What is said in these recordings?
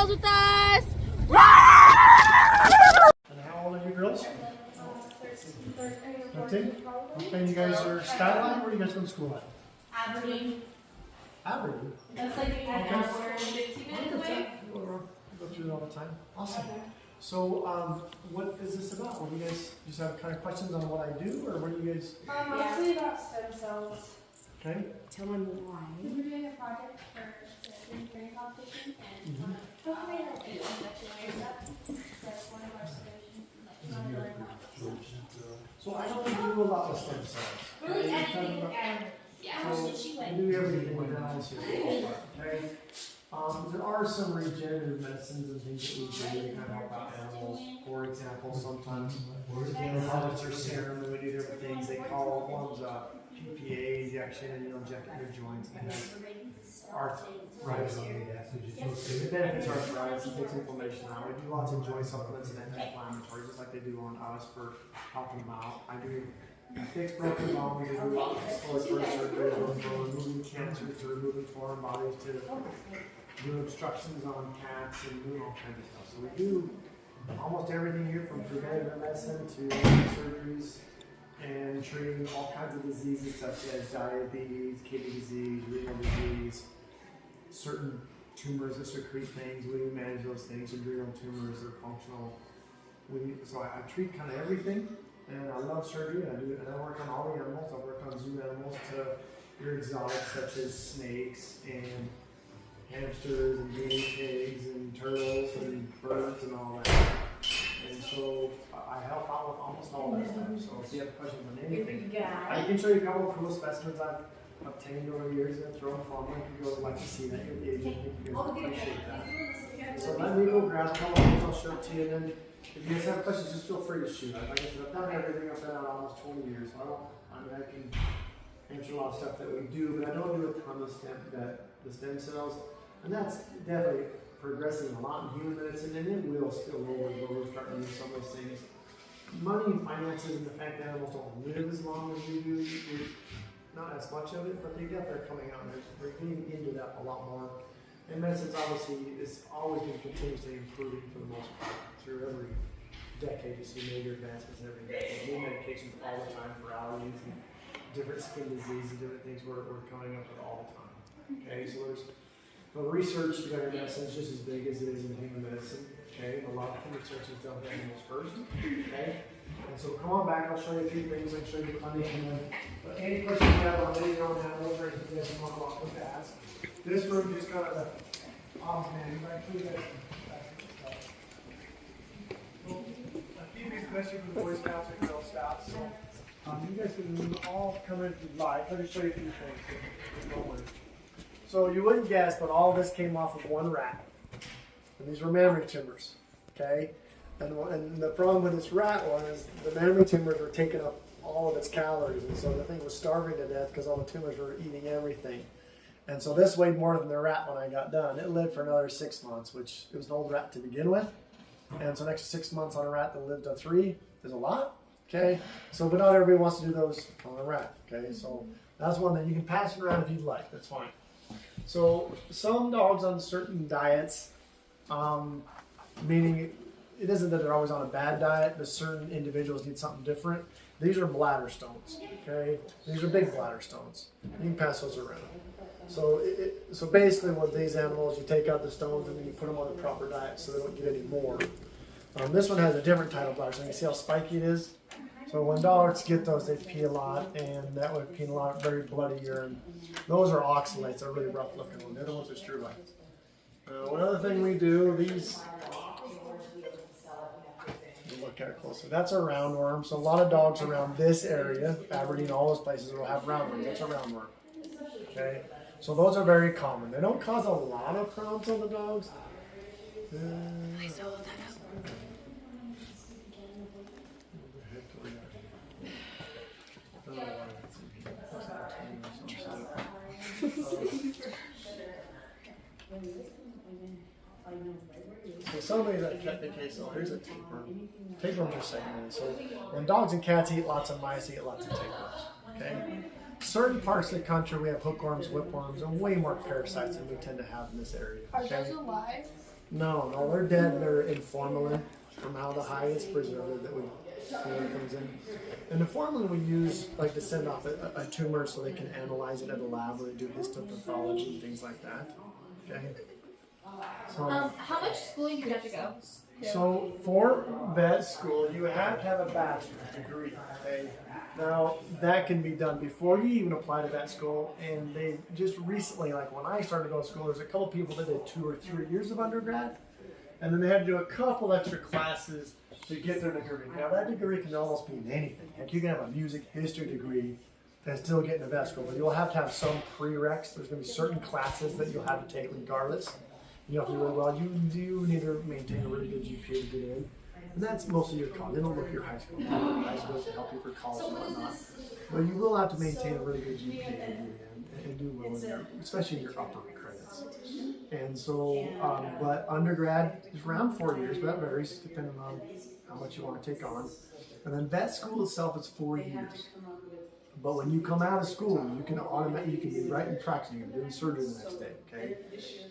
girls with us. And how old are you girls? 13. Okay, you guys are Skyline. Where are you guys going to school at? Aberdeen. Aberdeen. That's like an hour and 15 minutes away. We'll go through it all the time. Awesome. So, what is this about? What do you guys just have kind of questions on what I do, or what do you guys? Mostly about stem cells. Okay. Tell them why. We're doing a project for the spring training competition, and hopefully it'll be some veterinary stuff. That's one of our solutions. Not really much. So I don't do a lot with stem cells. Really, Okay? anything with animals. Yeah, So she I went. do everything with animals here. Okay. There are some regenerative medicines and things that we do to kind of help out animals. For example, sometimes pellets or serum, and we do different things. They call ones PPA injection, and inject it in your joints. And that's arthritis. It benefits arthritis, it takes inflammation out. We do lots of joint supplements and anti-inflammatory, just like they do on us for helping them out. I do fix broken bones, I do lots of exploratory surgery, for removing cancer, to removing foreign bodies, to do obstructions on cats, and doing all kinds of stuff. So we do almost everything here, from preventative medicine to surgeries and treating all kinds of diseases such as diabetes, kidney disease, renal disease, certain tumors that secrete things. We manage those things. Adrenal tumors are functional. So I treat kind of everything, and I love surgery. And I work on all the animals. I work on zoo animals to your exotics such as snakes and hamsters and guinea pigs and turtles and birds and all that. And so I help out with almost all that stuff. So if you have questions on anything, I can show you a couple of cool specimens I've obtained over the years and thrown from them. If you would like to see that, you'll I think you guys would appreciate that. So let me go grab a couple of things, I'll show it to you, and then if you guys have questions, just feel free to shoot. Like I said, I've done everything. I've been out almost 20 years, so I can answer a lot of stuff that we do, but I don't do a ton of the stem cells. And that's definitely progressing a lot in human medicine, and it will spill over where we're starting to use some of those things. Money and finances and the fact that animals don't live as long as we do, not as much of it, but they definitely are coming out and we're getting into that a lot more. And medicine's obviously is always been continuously improving for the most part. Through every decade, you see major advancements every day. New medications all the time for allergies and different skin diseases, different things we're coming up with all the time. Okay, so there's the research in veterinary medicine is just as big as it is in human medicine. Okay, a lot of the research is done with animals first. Okay, and so come on back. I'll show you a few things. I'll show you the clinic, and then any questions you have on any of your own animals or anything you guys want to ask. This room just got a man. Actually, guys. A few big questions for the Boy Scouts and Girl Scouts. So, you guys can all come in if you'd like. Let me show you a few things. Don't worry. So you wouldn't guess, but all of this came off of one rat. And these were mammary tumors, okay? And the problem with this rat was the mammary tumors were taking up all of its calories, and so the thing was starving to death because all the tumors were eating everything. And so this weighed more than the rat when I got done. It lived for another 6 months, which it was an old rat to begin with. And so next 6 months on a rat that lived to 3 is a lot, okay? So, but not everybody wants to do those on a rat, okay? So that's one that you can pass it around if you'd like, that's fine. So some dogs on certain diets, meaning it isn't that they're always on a bad diet, but certain individuals need something different. These are bladder stones, okay? These are big bladder stones. You can pass those around. So so basically with these animals, you take out the stones and then you put them on a proper diet so they don't get any more. This one has a different type of bladder stone. You see how spiky it is? So when dogs get those, they pee a lot, and that would pee a lot of very bloody urine. Those are oxalates. They're really rough looking ones. The other ones are strulites. One other thing we do, these, look at it closer. That's a roundworm. So a lot of dogs around this area, Aberdeen, all those places will have roundworms. That's a roundworm. Okay, so those are very common. They don't cause a lot of problems on the dogs. So somebody that kept the case, oh, here's a tapeworm. Tapeworms are segmented. So when dogs and cats eat lots of mice, they eat lots of tapeworms. Okay? Certain parts of the country we have hookworms, whipworms, and way more parasites than we tend to have in this area. Are Okay? those alive? No, they're dead. They're in formalin, formaldehyde. It's preservative that we things in. And the formalin we use like to send off a tumor so they can analyze it at a lab where they do histopathology and things like that. Okay. So, How much schooling do you have to go? so for vet school, you have to have a bachelor's degree. Okay. Now that can be done before you even apply to vet school. And they just recently, like when I started going to school, there's a couple people that did 2 or 3 years of undergrad, and then they had to do a couple extra classes to get their degree. Now that degree can almost be in anything. Like you can have a music history degree and still get into vet school, but you'll have to have some prereqs. There's going to be certain classes that you'll have to take regardless. You have to do really well. You do need to maintain a really good GPA to get in. And that's most of your college. They don't look at your high school. High school to help you for college and whatnot. But you will have to maintain a really good GPA to get in and do well in your, especially in your upper credits. And so, but undergrad is around 4 years, but that varies depending on how much you want to take on. And then vet school itself is 4 years. But when you come out of school, you can be right in practice. You're doing surgery the next day. Okay.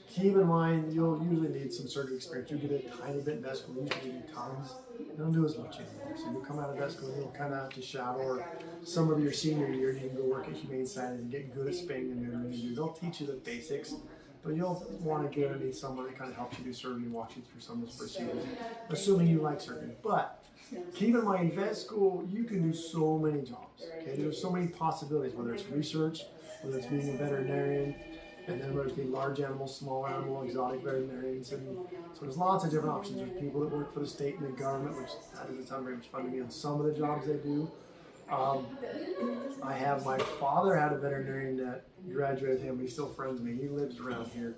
Keep in mind, you'll usually need some surgery experience. You get a tiny bit in vet school. You usually need tons. You don't do as much anymore. So you come out of vet school, you'll kind of have to shadow. Or some of your senior year, you can go work at Humane Society and get good at spaying and neutering. They'll teach you the basics. But you'll want to get underneath someone that kind of helps you do surgery and walk you through some of those procedures, assuming you like surgery. But keep in mind, vet school, you can do so many jobs. Okay, there's so many possibilities, whether it's research, whether it's being a veterinarian, and then whether it's being large animal, small animal, exotic veterinarians, and so there's lots of different options. There's people that work for the state and the government, which that doesn't sound very much fun to me on some of the jobs they do. I have my father had a veterinarian that graduated him. He's still friends with me. He lives around here.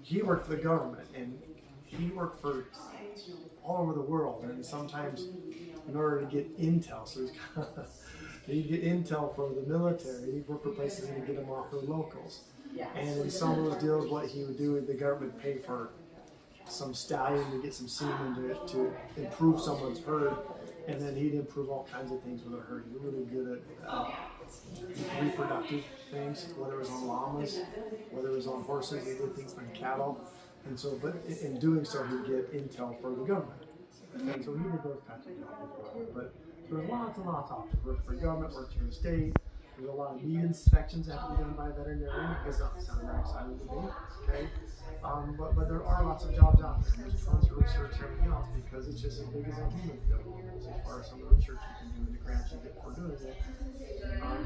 He worked for the government, and he worked for all over the world. And sometimes, in order to get intel, so he'd get intel for the military. He'd work for places and he'd get them off for the locals. And in some of those deals, what he would do is the government would pay for some stallion to get some semen to improve someone's herd. And then he'd improve all kinds of things with a herd. He's really good at reproductive things, whether it was on llamas, whether it was on horses, he did things on cattle. And so, but in doing so, he'd get intel for the government. And so he did those kinds of jobs as well. But there's lots and lots of options. Work for the government, work for the state. There's a lot of meat inspections that have to be done by a veterinarian. Because that sounds very exciting to me. Okay. But there are lots of jobs out there. There's tons of research and everything else because it's just as big as a human field as far as some of the research you can do and the grants you get for doing it.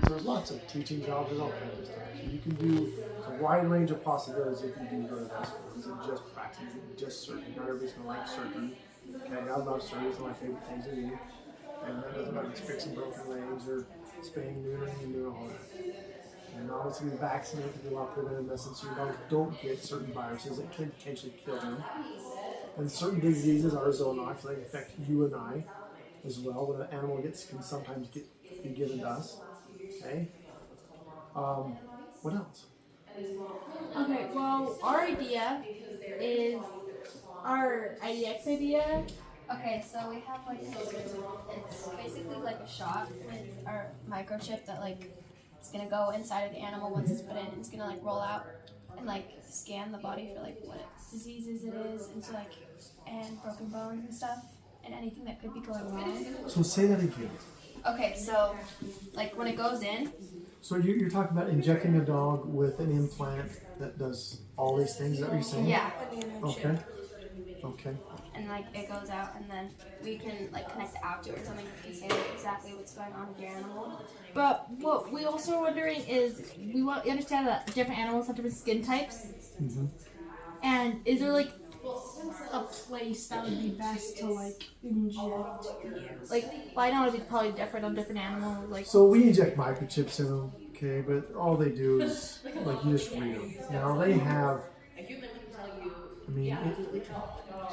So there's lots of teaching jobs and all kinds of stuff. So you can do a wide range of possibilities if you do go to vet school. It's not just practice, it's just surgery. Not everybody's going to like surgery. Okay, I love surgery. It's one of my favorite things to do. And that doesn't matter if it's fixing broken legs or spaying, neutering, and doing all that. And obviously vaccinate to do a lot of preventive medicine so your dogs don't get certain viruses that can potentially kill them. And certain diseases are zoonotic, so they affect you and I as well. When an animal can sometimes be given to us. Okay. What else? Okay, well, our idea is our IDX idea. Okay, so we have like it's basically like a shot with our microchip that like it's gonna go inside of the animal once it's put in. It's gonna like roll out and like scan the body for like what diseases it is and so like and broken bones and stuff and anything that could be going wrong. So say that again. Okay, so like when it goes in. So you're talking about injecting a dog with an implant that does all these things that you're saying? Yeah. Okay. Okay. And like it goes out and then we can like connect out to it or something and say exactly what's going on with your animal. But what we also are wondering is, we understand that different animals have different skin types. Mm-hmm. And is there like a place that would be best to like inject? Like, well, I know it'd be probably different on different animals. Like, So we inject microchips in them, okay, but all they do is, like, you just read them. Now they have, I mean,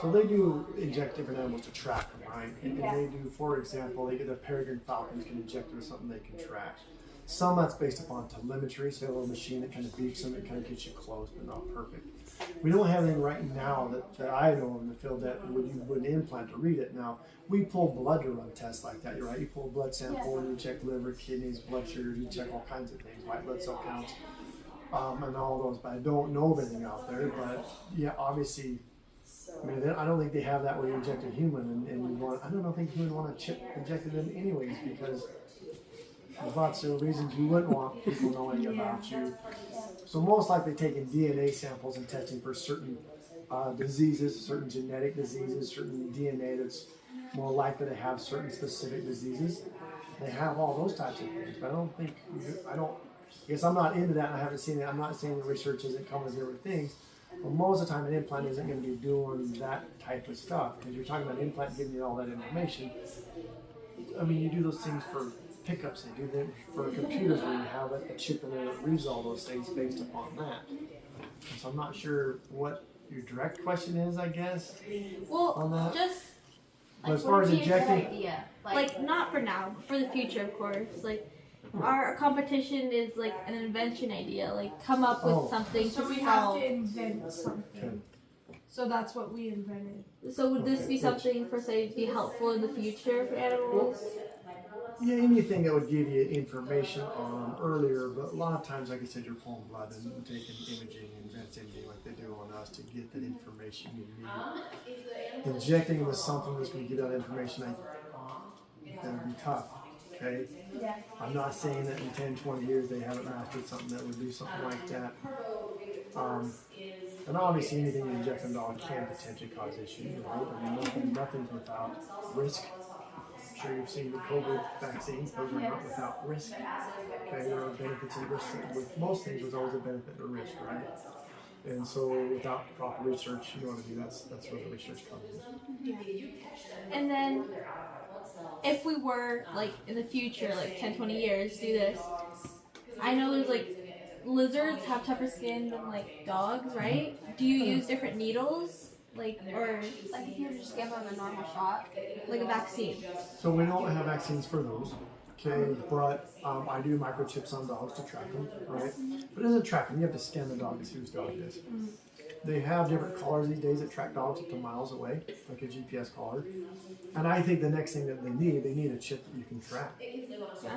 so they do inject different animals to track them, right? And they do, for example, they get the peregrine falcons can inject them with something they can track. Some that's based upon telemetry, so a little machine that kind of beeps them, it kind of gets you close, but not perfect. We don't have anything right now that I know of in the field that would implant to read it. Now, we pull blood to run tests like that, you're right? You pull a blood sample and you check liver, kidneys, blood sugars, you check all kinds of things, white blood cell counts, and all those, but I don't know of anything out there. But yeah, obviously, I mean, I don't think they have that when you inject a human, and you want. I don't think you would want a chip injected in anyways, because there's lots of reasons you wouldn't want people knowing about you. So most likely taking DNA samples and testing for certain diseases, certain genetic diseases, certain DNA that's more likely to have certain specific diseases. They have all those types of things, but I guess I'm not into that and I haven't seen it. I'm not saying the research isn't coming here with things, but most of the time an implant isn't going to be doing that type of stuff, because you're talking about an implant giving you all that information. I mean, you do those things for pickups, they do them for computers where you have a chip in there that reads all those things based upon that. And so I'm not sure what your direct question is, I guess, Well, on that. just But as far as injecting, idea. like not for now, but for the future, of course. Like our competition is like an invention idea. Like come up with Oh. something So to we have solve. to invent something. So that's what we invented. So would this Okay, be which- something for say be helpful in the future for animals? yeah, anything that would give you information on them earlier, but a lot of times, like I said, you're pulling blood and taking imaging and advanced imaging like they do on us to get that information you need. Injecting them with something that's going to give that information, that would be tough, okay? Yeah. I'm not saying that in 10, 20 years they haven't mastered something that would do something like that. And obviously anything you inject in a dog can potentially cause issues, right? I mean, nothing's without risk. I'm sure you've seen the COVID vaccines, those are not without risk. Okay, there are benefits and risks. With most things, there's always a benefit or risk, right? And so without proper research, you know what I mean, that's where the research comes in. And then if we were like in the future, like 10, 20 years, do this. I know there's like lizards have tougher skin than like dogs, right? Do you use different needles? Like or Like if you just give them a normal shot. like a vaccine? So we don't have vaccines for those, okay, but I do microchips on dogs to track them, right? But it doesn't track them, you have to scan the dog to see whose dog it is. They have different collars these days that track dogs up to miles away, like a GPS collar. And I think the next thing that they need a chip that you can track.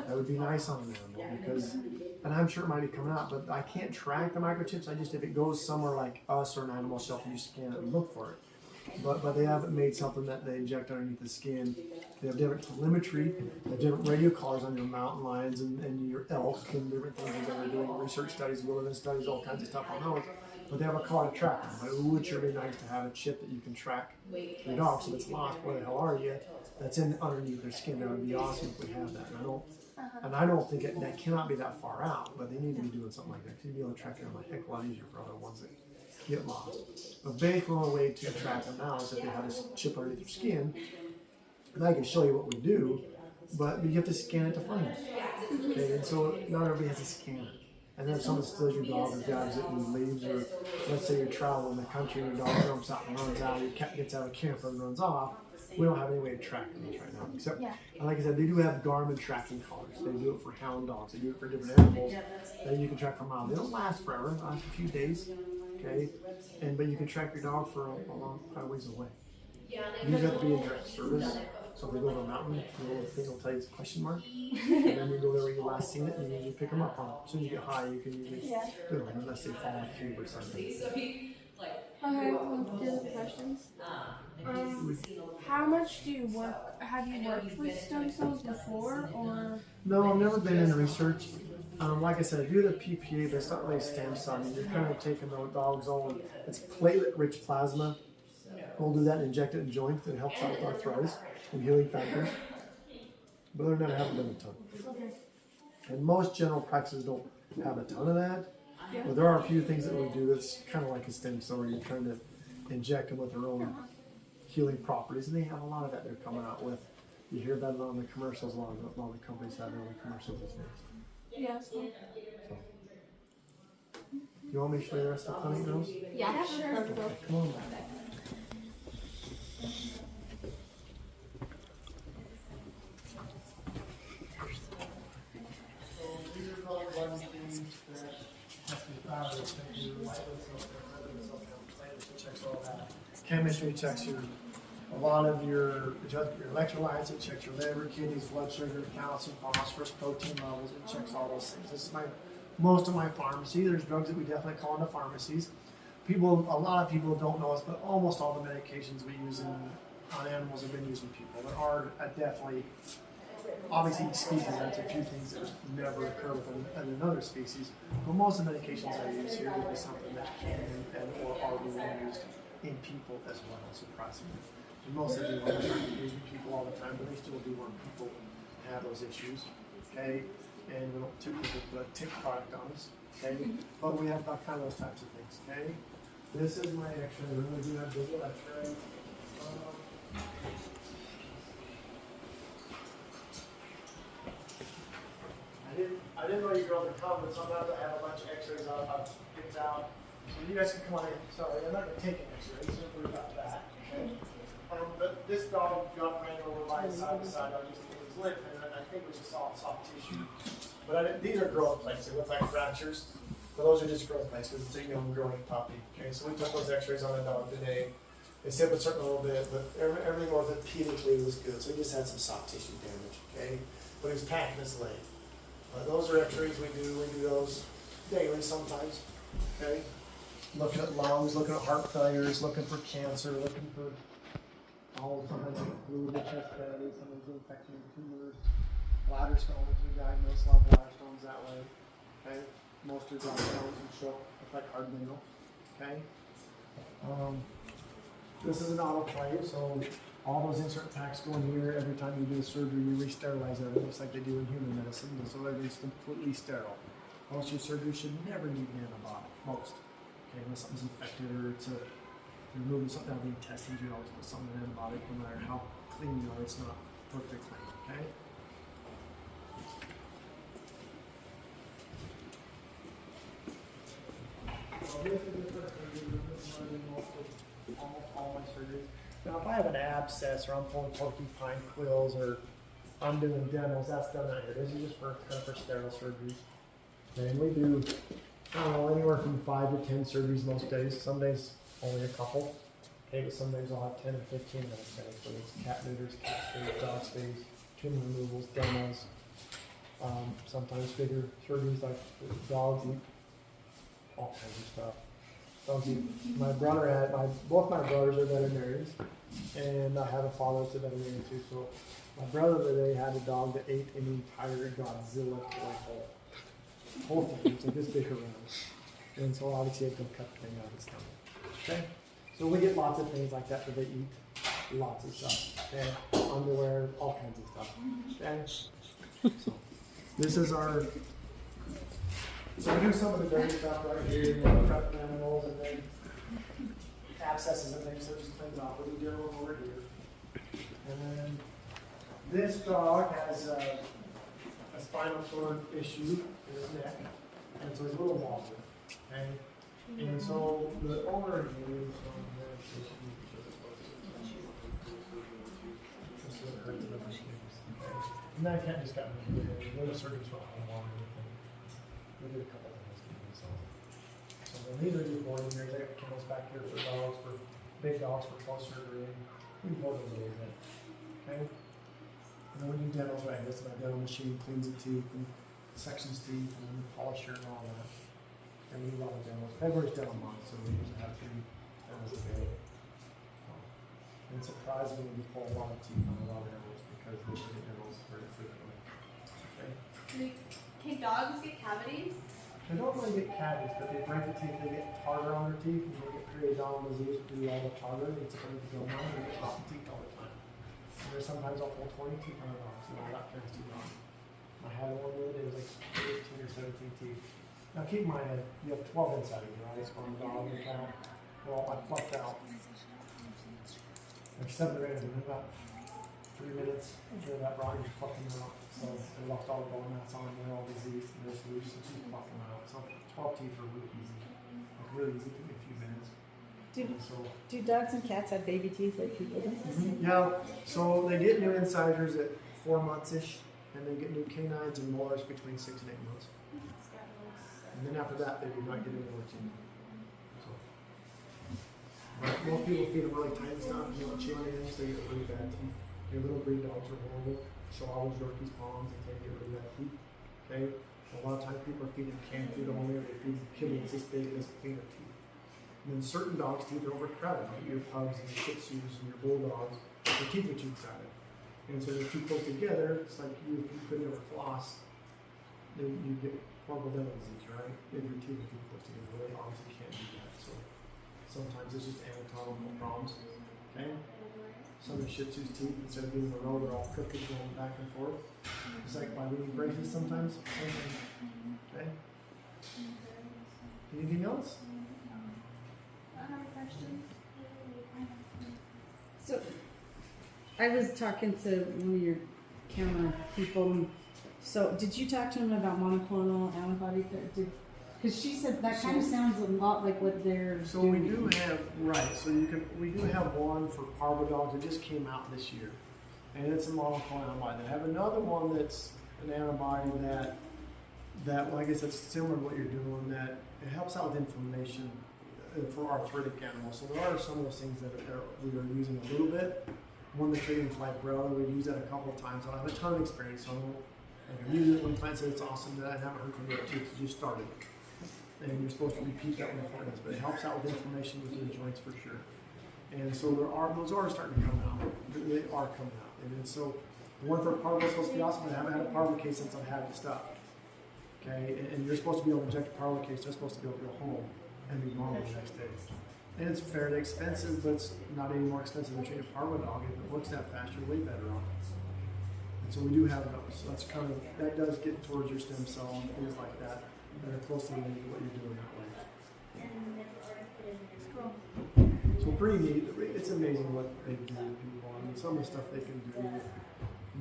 That would be nice on an animal because, and I'm sure it might be coming out, but I can't track the microchips. If it goes somewhere like us or an animal shelter, you scan it and look for it. But they haven't made something that they inject underneath the skin. They have different telemetry, they have different radio collars on your mountain lions and your elk and different things that they're doing research studies, wilderness studies, all kinds of stuff on those. But they have a collar to track them. But it would sure be nice to have a chip that you can track your dog. So if it's lost, where the hell are you? That's in underneath their skin. That would be awesome if we have that. And I don't think that cannot be that far out, but they need to be doing something like that. Because you'd be able to track them a heck of a lot easier for other ones that get lost. But basically, the only way to track them now is if they have this chip underneath their skin. And I can show you what we do, but you have to scan it to find it. Okay, and so not everybody has a scanner. And then if someone steals your dog or grabs it and leaves, or let's say you're traveling the country and your dog jumps out and runs out, or your cat gets out of camper and runs off, we don't have any way to track these right now. Except, and like I said, they do have Garmin tracking collars. They do it for hound dogs. They do it for different animals that you can track for miles. They don't last forever, last a few days, okay? But you can track your dog for a long ways away. You just have to be in direct service. So if they go to a mountain, the little thing will tell you it's a question mark. And then you go there where you last seen it and you usually pick them up on it. As soon as you get high, you can usually do it, unless they fall in a cube or something. Okay, well, do the questions. How much do you work? Have you worked with stem cells before, or? No, I've never been in research. Like I said, I do the PPA, but it's not really stem cell. I mean, you're kind of taking the dog's own, it's platelet-rich plasma. We'll do that and inject it in joints. It helps out with arthritis and healing factors. But other than that, I haven't done a ton. And most general practices don't have a ton of that. But there are a few things that we do that's kind of like a stem cell where you're trying to inject them with their own healing properties. And they have a lot of that they're coming out with. You hear about it on the commercials, a lot of the companies have their own commercials these days. Yeah. So. You want me to show you the rest of the clinic, girls? Yeah, sure. Let's go. Come on back. Chemistry checks a lot of your electrolytes. It checks your liver, kidneys, blood sugar, calcium, phosphorus, protein levels. It checks all those things. This is most of my pharmacy. There's drugs that we definitely call into pharmacies. a lot of people don't know this, but almost all the medications we use on animals have been used in people. There are definitely, obviously each species has a few things that would never occur with another species, but most of the medications I use here would be something that can and or are being used in people as well, surprisingly. And most of the ones are used in people all the time, but they still do want people to have those issues, okay? And we don't typically put a tick product on us, okay? But we have kind of those types of things, okay? This is my X-ray room. We do have visual X-ray. I didn't know you girls would come, but sometimes I have a bunch of X-rays I've picked out. So you guys can come on in. Sorry, I'm not going to take an X-ray. Just worry about that. Okay? But this dog got ran over by his side to side. I just hit his lip, and I think it was just soft tissue. But these are growth plates. They look like fractures. But those are just growth plates because it's a young growing puppy. Okay, so we took those X-rays on the dog today. They said it's hurting a little bit, but everything orthopedically was good. So he just had some soft tissue damage. Okay, but he was packing his leg. Those are X-rays we do. We do those daily sometimes. Okay, looking at lungs, looking at heart failures, looking for cancer, looking for sometimes fluid in the chest cavity, sometimes infection in tumors, bladder stones. We diagnose a lot of bladder stones that way. Okay. Most of the bladder stones will show look like hard mineral. Okay. This is an autoclave, so all those insert packs go in here. Every time you do a surgery, you re-sterilize everything, just like they do in human medicine, so everything's completely sterile. Most of your surgery should never need an antibiotic. Most. Okay, unless something's infected or it's you're removing something out of the intestines, you always put something in antibiotic, no matter how clean you are. It's not perfectly clean. Okay. This is the first surgery. This is what I do almost all my surgeries. Now, if I have an abscess or I'm pulling porcupine quills or I'm doing dentals, that's done out here. This is just for kind of for sterile surgeries. And we do, I don't know, anywhere from 5 to 10 surgeries most days. Some days only a couple. Okay, but some days I'll have 10 or 15 minutes days. So it's cat neuters, cat stays, dog stays, tumor removals, demos. Sometimes bigger surgeries like dogs and all kinds of stuff. My brother both my brothers are veterinarians, and I have a father that's a veterinarian too. So my brother today had a dog that ate an entire Godzilla toy whole thing. It's like this big around, and so obviously I had to cut the thing out of its stomach. Okay, so we get lots of things like that they eat, lots of stuff. Okay, underwear, all kinds of stuff. Okay, so this is our. So we do some of the dirty stuff right here, prep animals, and then abscesses and things, so just cleans off. We do a little over here. And then this dog has a spinal cord issue in his neck, and so he's a little wobbly. Okay? And so the owner here, and that cat just got me. The surgeons went on long. We did a couple of things. So then these are just boarding mirrors. I got kennels back here for dogs, for big dogs, for close surgery. We board them a little bit. Okay? And then we do dentals right here. This is my dental machine, cleans the teeth and sections teeth and polisher and all that. And we do a lot of dentals. February's dental month, so we usually have 3 dentals a day. And surprisingly, we pull a lot of teeth on a lot of animals because we should get dentals very frequently. Okay? Can dogs get cavities? They don't really get cavities, but they break the teeth, they get tartar on their teeth, and they get periodontal disease through all the tartar. It's going to go on, they get rotten teeth all the time. And there's sometimes I'll pull 20 teeth on a dog, so I'm not turns teeth on. I had one the other day, it was like 18 or 17 teeth. Now keep in mind, you have 12 inside of you, right? It's on the dog and the cat. Well, I plucked out like 7 random in about 3 minutes. After that rock, just plucked them out. So they lost all the bone mass on them, they're all diseased, and they're loose, and she's plucking them out. So 12 teeth are really easy. Like really easy, took me a few minutes. Do dogs and cats have baby teeth like people do? Yeah, so they get new incisors at 4 months-ish, and they get new canines and molars between 6 and 8 months. And then after that, they do not get any more teeth. So. But most people feed them really tiny stuff, you don't chew anything, so you get really bad teeth. Your little breed dogs are horrible. Chihuahuas, Yorkies, Palms, they take it really bad teeth. Okay? A lot of times people are feeding canned food only, or they feed kibbles this big as finger teeth. And then certain dogs' teeth are overcrowded, like your pugs and your shih tzus and your bulldogs, their teeth are too crowded. And so they're too close together, it's like if you could never floss, then you get horrible dental disease, right? If your teeth are too close together, well, they obviously can't do that. So sometimes it's just anatomical problems, okay? Some of the shih tzus' teeth, instead of being in a row, they're all crooked going back and forth. It's like biting braces sometimes. Okay? Anything else? So, I was talking to one of your camera people. So, did you talk to him about monoclonal antibody therapy? Because she said that kind of sounds a lot like what they're So doing. we do have, right, so we do have one for parvo dogs that just came out this year. And it's a monoclonal antibody. They have another one that's an antibody that well, I guess it's similar to what you're doing, that it helps out with inflammation for arthritic animals. So there are some of those things that we are using a little bit. One that's treating fibrosis, we've used that a couple of times. I don't have a ton of experience, so I've used it when clients said it's awesome, that I haven't heard from the other two because you just started. And you're supposed to repeat that when the flight is, but it helps out with inflammation within the joints for sure. And so those are starting to come out. They are coming out. And so the one for parvo is supposed to be awesome, but I haven't had a parvo case since I've had the stuff. Okay, and you're supposed to be able to inject a parvo case, they're supposed to be able to go home and be normal the next day. And it's fairly expensive, but it's not any more expensive than treating a parvo dog. If it works that fast, you're way better off. And so we do have those. So that's kind of, that does get towards your stem cell and things like that are closely linked to what you're doing that way. So pretty neat. It's amazing what they do to people. I mean, some of the stuff they can do.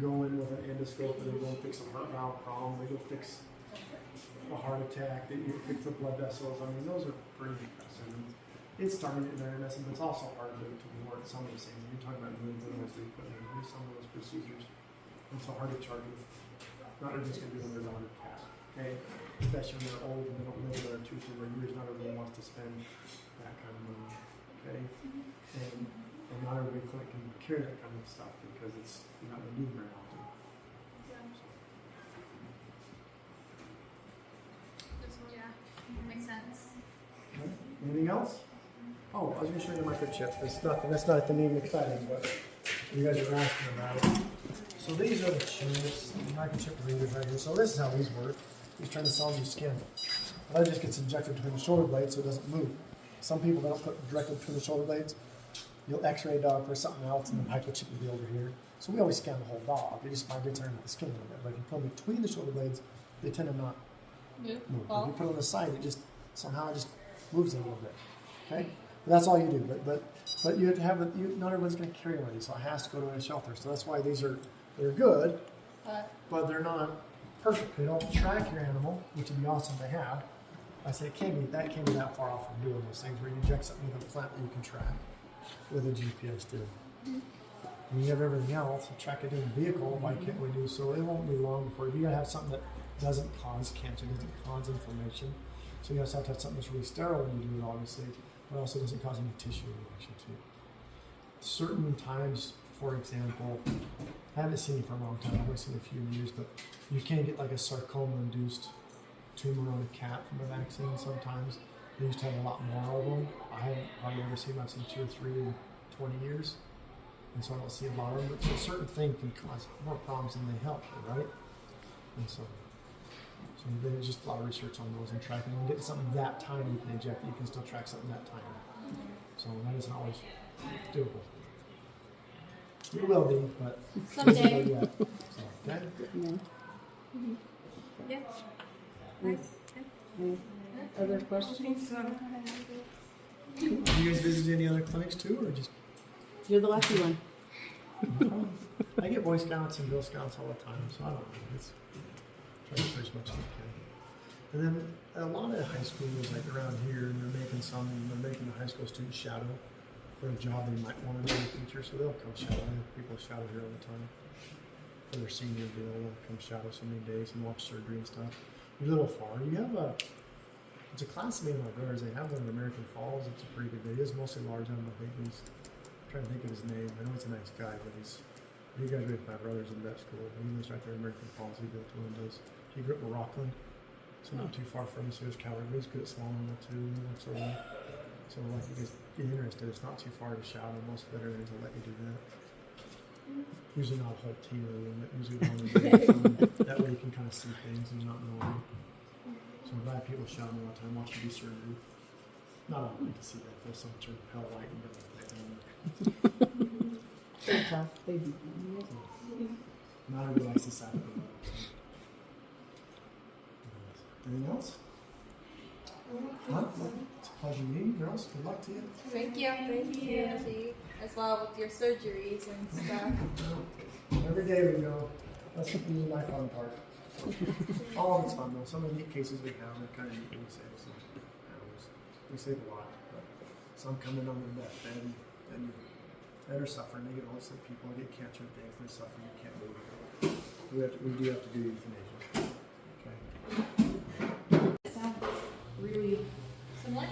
Go in with an endoscope and they go fix a heart valve problem. They go fix a heart attack. They fix the blood vessels. I mean, those are pretty impressive. It's starting to get very messy, but it's also hard to work some of those things. You're talking about millions of dollars to do some of those procedures. It's so hard to charge them. Not everybody's going to do it on their dog or cat. Okay? Especially when they're old and they don't live there 2 or 3 years. Not everyone wants to spend that kind of money. Okay? And not every clinic can carry that kind of stuff because it's not going to do very often. Yeah, makes sense. Okay. Anything else? Oh, I was going to show you the microchip. It's nothing. That's not even exciting, but you guys are asking about it. So these are the chips, the microchip readers right here. So this is how these work. He's trying to sell you skin. That just gets injected between the shoulder blades so it doesn't move. Some people don't put directly between the shoulder blades. You'll x-ray a dog for something else and the microchip will be over here. So we always scan the whole dog. It just migrates underneath the skin a little bit. But if you put them between the shoulder blades, they tend to not move. If you put them on the side, it just somehow it just moves a little bit. Okay? But that's all you do. But you have to have not everyone's going to carry one of these, so it has to go to a shelter. So that's why they're good, but they're not perfect. They don't track your animal, which would be awesome to have. I say it can't be that far off from doing those things where you inject something with a plant that you can track with a GPS too. And you have everything else, you track it in the vehicle, why can't we do so? It won't be long before you gotta have something that doesn't cause cancer, doesn't cause inflammation. So you also have to have something that's really sterile when you do it, obviously, but also doesn't cause any tissue reaction too. Certain times, for example, I haven't seen it for a long time, I've only seen it a few years, but you can get like a sarcoma-induced tumor on a cat from a vaccine sometimes. They used to have a lot more of them. I haven't hardly ever seen them. I've seen 2 or 3 in 20 years. And so I don't see a lot of them. But so a certain thing can cause more problems than they help you, right? And so there's just a lot of research on those and tracking. When you get something that tiny you can inject, you can still track something that tiny. So that isn't always doable. It will be, but Someday. yeah. So, okay? Yeah. Any other questions? Do you guys visit any other clinics too, or just? You're the lucky one. I get Boy Scouts and Girl Scouts all the time, so I don't know. It's try to do as much as I can. And then a lot of high schools like around here, and they're making the high school students shadow for a job they might want to do in the future, so they'll come shadow. People shadow here all the time for their senior deal. They'll come shadow so many days and watch surgery and stuff. You're a little far. You have it's a classmate of my brother's. They have one in American Falls. It's a pretty good day. It is mostly large animal. I think I'm trying to think of his name. I know he's a nice guy, but he graduated with my brother's in vet school. He was right there in American Falls. He built one of those. He grew up in Rockland, so not too far from us. So there's Calgary. He's good at swallowing it too. Looks over there. So like you guys get interested, it's not too far to shout, and most veterinarians will let you do that. Usually not a whole team of them, but usually one of them. That way you can kind of see things and not know them. So I'm glad people shout me all the time watching do surgery. Not all like to see that, there's some sort of pale light and everything. They're tough. They do. Not everybody likes the sound of it. Anything else? Huh? It's a pleasure meeting you, girls. Good luck to you. Thank you. Thank you. As well with your surgeries and stuff. Every day we go. That's my fun part. All of it's fun though. Some of the neat cases we have are kind of neat. We save some animals. We save a lot. But some come in on their deathbed and that are suffering. They get all sick people. They get cancer and things. They're suffering. They can't move. We do have to do euthanasia. Okay. It sounds really. Similar?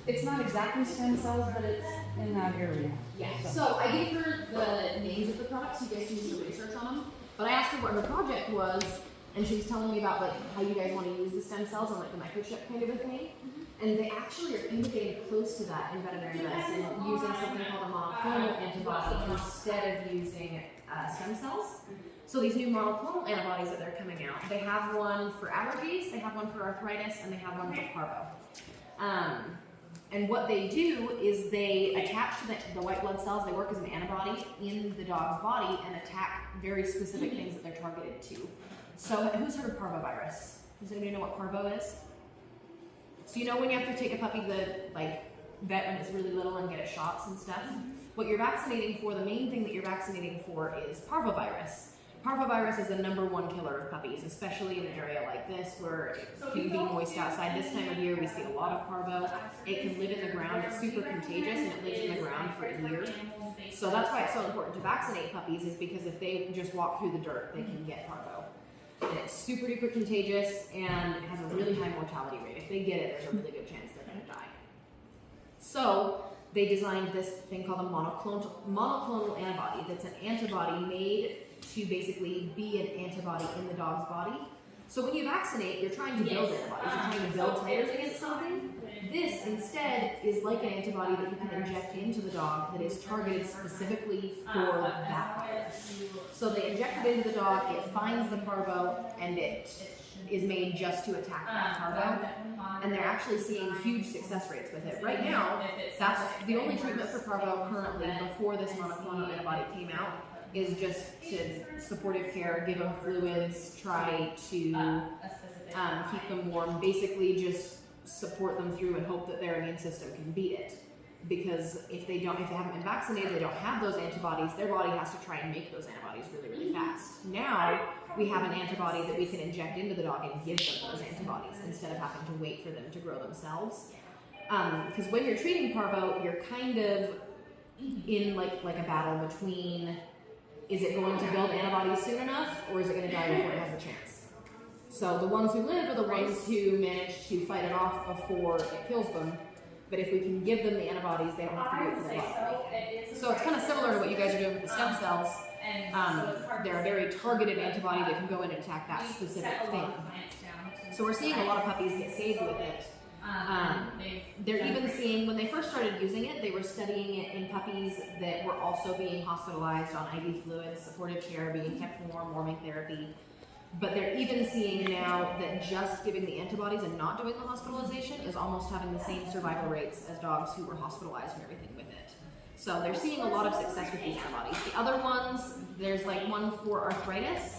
It's not exactly stem cells, but it's in that area. Yeah, so I gave her the names of the products, you guys can do some research on them. But I asked her what her project was, and she was telling me about like how you guys want to use the stem cells on like the microchip kind of a thing. And they actually are getting close to that in veterinary medicine, using something called a monoclonal antibody instead of using stem cells. So these new monoclonal antibodies that they're coming out, they have one for allergies, they have one for arthritis, and they have one for parvo. And what they do is they attach to the white blood cells, they work as an antibody in the dog's body and attack very specific things that they're targeted to. So who's heard of parvovirus? Does anybody know what parvo is? So you know when you have to take a puppy to the vet when it's really little and get it shots and stuff? What you're vaccinating for, the main thing that you're vaccinating for is parvovirus. Parvovirus is the #1 killer of puppies, especially in an area like this where it can be moist outside. This time of year we see a lot of parvo. It can live in the ground, it's super contagious, and it lives in the ground for a year. So that's why it's so important to vaccinate puppies, is because if they just walk through the dirt, they can get parvo. And it's super duper contagious and it has a really high mortality rate. If they get it, there's a really good chance they're going to die. So they designed this thing called a monoclonal antibody that's an antibody made to basically be an antibody in the dog's body. So when you vaccinate, you're trying to build antibodies, you're trying to build titers against something. This instead is like an antibody that you can inject into the dog that is targeted specifically for that virus. So they inject it into the dog, it finds the parvo, and it is made just to attack that parvo. And they're actually seeing huge success rates with it. Right now, that's the only treatment for parvo currently before this monoclonal antibody came out, is just to supportive care, give them fluids, try to keep them warm, basically just support them through and hope that their immune system can beat it. Because if they haven't been vaccinated, they don't have those antibodies, their body has to try and make those antibodies really, really fast. Now, we have an antibody that we can inject into the dog and give them those antibodies instead of having to wait for them to grow themselves. Because when you're treating parvo, you're kind of in like a battle between, is it going to build antibodies soon enough, or is it going to die before it has a chance? So the ones who live are the ones who manage to fight it off before it kills them. But if we can give them the antibodies, they don't have to do it for their body. So it's kind of similar to what you guys are doing with the stem cells. They're a very targeted antibody that can go in and attack that specific thing. So we're seeing a lot of puppies get saved with it. They're even seeing, when they first started using it, they were studying it in puppies that were also being hospitalized on IV fluids, supportive care, being kept warm, warming therapy. But they're even seeing now that just giving the antibodies and not doing the hospitalization is almost having the same survival rates as dogs who were hospitalized and everything with it. So they're seeing a lot of success with these antibodies. The other ones, there's like one for arthritis.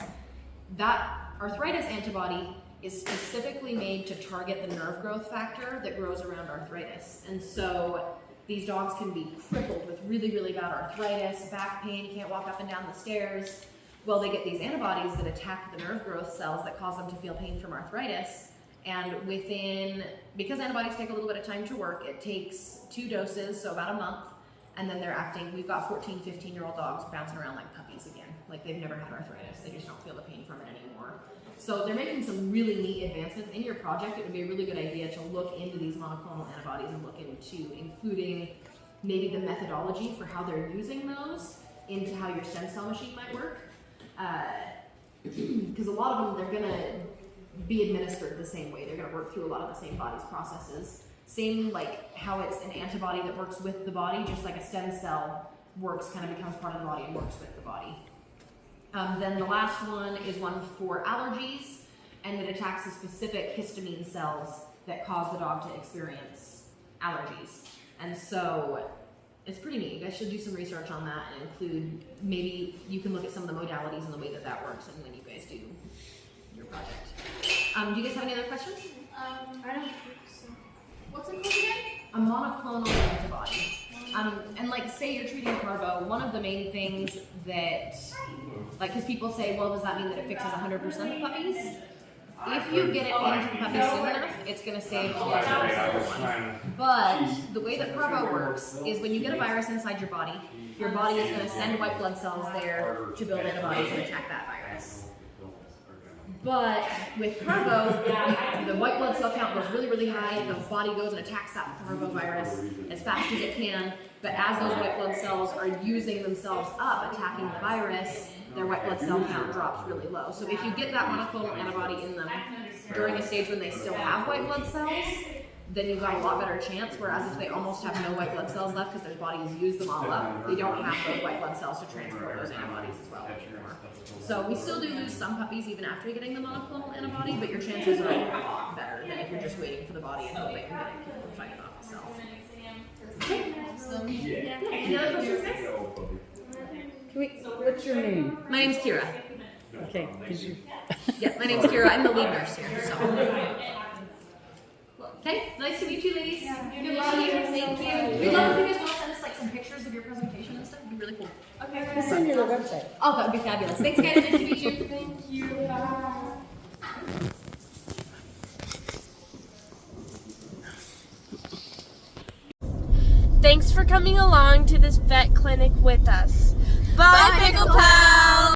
That arthritis antibody is specifically made to target the nerve growth factor that grows around arthritis. And so these dogs can be crippled with really, really bad arthritis, back pain, can't walk up and down the stairs. Well, they get these antibodies that attack the nerve growth cells that cause them to feel pain from arthritis. And because antibodies take a little bit of time to work, it takes 2 doses, so about a month, and then they're acting. We've got 14, 15-year-old dogs bouncing around like puppies again. Like they've never had arthritis, they just don't feel the pain from it anymore. So they're making some really neat advancements. In your project, it would be a really good idea to look into these monoclonal antibodies and look into including maybe the methodology for how they're using those into how your stem cell machine might work. Because a lot of them, they're going to be administered the same way. They're going to work through a lot of the same body's processes. Same like how it's an antibody that works with the body, just like a stem cell works, kind of becomes part of the body and works with the body. Then the last one is one for allergies, and it attacks the specific histamine cells that cause the dog to experience allergies. And so it's pretty neat. You guys should do some research on that and include, maybe you can look at some of the modalities and the way that that works and when you guys do your project. Do you guys have any other questions? I don't think so. What's it called again? A monoclonal antibody. And like, say you're treating parvo, one of the main things that, like, because people say, well, does that mean that it fixes 100% of puppies? If you get it into the puppy soon enough, it's going to save a lot of lives. But the way that parvo works is when you get a virus inside your body is going to send white blood cells there to build antibodies and attack that virus. But with parvo, the white blood cell count goes really, really high. The body goes and attacks that parvo virus as fast as it can. But as those white blood cells are using themselves up, attacking the virus, their white blood cell count drops really low. So if you get that monoclonal antibody in them during a stage when they still have white blood cells, then you've got a lot better chance. Whereas if they almost have no white blood cells left because their body has used them all up, they don't have those white blood cells to transport those antibodies as well anymore. So we still do lose some puppies even after getting the monoclonal antibody, but your chances are a lot better than if you're just waiting for the body and hoping that it can fight it off itself. Okay. Any other questions, guys? What's your name? My name's Kira. Okay, could you? Yeah, my name's Kira. I'm the lead nurse here. So. Okay, nice to meet you, ladies. Good luck. Thank you. We'd love if you guys want to send us like some pictures of your presentation and stuff. It'd be really cool. Okay, we'll send you the website. Oh, that would be fabulous. Thanks, guys. Nice to meet you. Thank you. Thanks for coming along to this vet clinic with us. Bye, Pickle Pals!